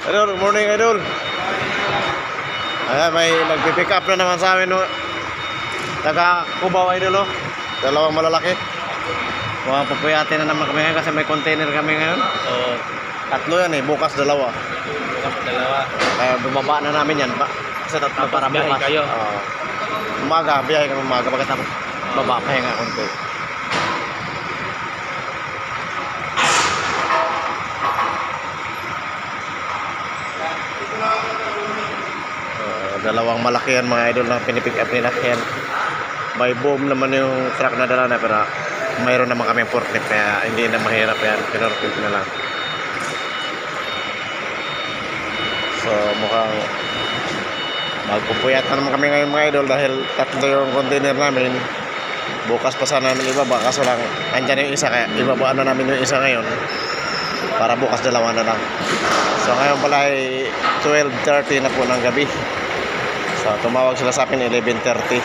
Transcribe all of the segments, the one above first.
Idol, good morning idol. Ayan, may nagpipick up na naman sa amin no. Taga Cubao idol oh. Dalawang malalaki. Mga pupuyatin na naman kami ngayon kasi may container kami ngayon. So, tatlo yan eh, bukas dalawa. Kaya bumaba na namin yan pa. Kasi tatlo para bukas kayo. Umaga, biyahe kami umaga pagkatapos baba, pahinga konti. Dalawang malaki yan mga idol na pinipick up nila yan. May boom naman yung truck na dala na, pero mayroon naman kami forklift kaya hindi na mahirap yan, pinorklift na lang. So mukhang magpupuyat na naman kami ngayon mga idol dahil tatlo yung container namin. Bukas pa sana namin ibaba, kaso lang andyan yung isa kaya ibabaan na namin yung isa ngayon para bukas dalawa na lang. So ngayon pala ay 12:30 na po ng gabi. So tumawag sila sa akin 11:30.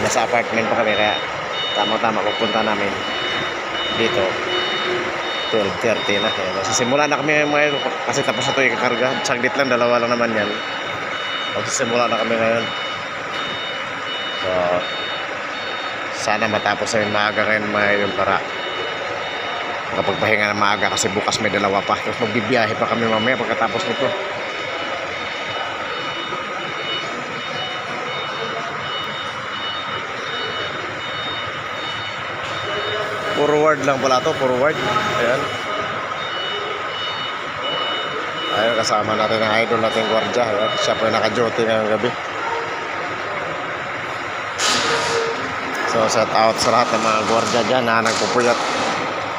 Nasa apartment pa kami kaya tama-tama pupunta namin dito 12:30 na. Magsisimula na kami mga idol kasi tapos na ito ikakarga. Saglit lang, dalawa lang naman yan. Magsisimula na kami ngayon. So sana matapos namin maaga ngayon mga idol para makapagpahinga na maaga kasi bukas may dalawa pa. Tapos magbibiyahe pa kami mamaya pagkatapos nito. Forward lang pala to, forward. Ayan. Ayan, kasama natin ang idol natin gwardiya. Ayan, siya po yung naka-duty ngayong gabi. So shout out sa lahat ng mga gwardiya dyan na nagpupuyat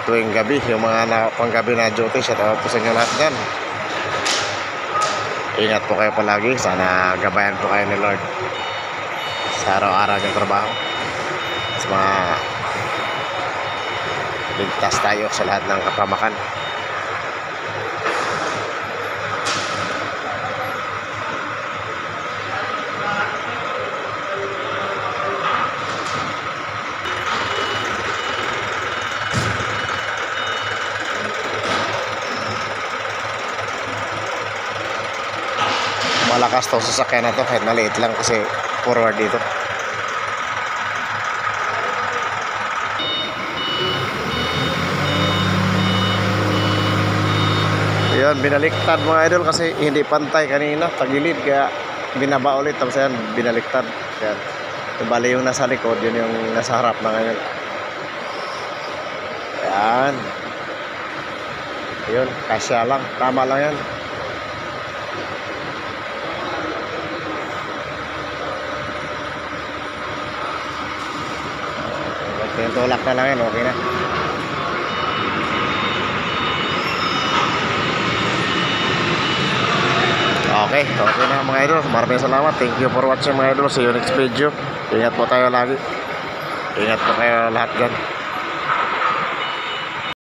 tuwing gabi. Yung mga panggabi na duty, shout out po sa inyo lahat dyan. Ingat po kayo palagi. Sana gabayan po kayo ni Lord sa araw-araw ng trabaho. Sa mga ligtas tayo sa lahat ng kapamakan. Malakas to sa sasakyan na to kahit maliit lang kasi forward dito. Yan, binaliktad mga idol kasi hindi pantay kanina, tagilid kaya binaba ulit tapos yan, binaliktad. Yan. Bali yung nasa likod, yun yung nasa harap na ngayon. Yan. Yun, kasya lang, tama lang yan. Tulak na lang yan, okay na. Okay na mga idol. Maraming salamat. Thank you for watching mga idol. See you next video. Ingat po tayo lagi. Ingat po kayo lahat dyan.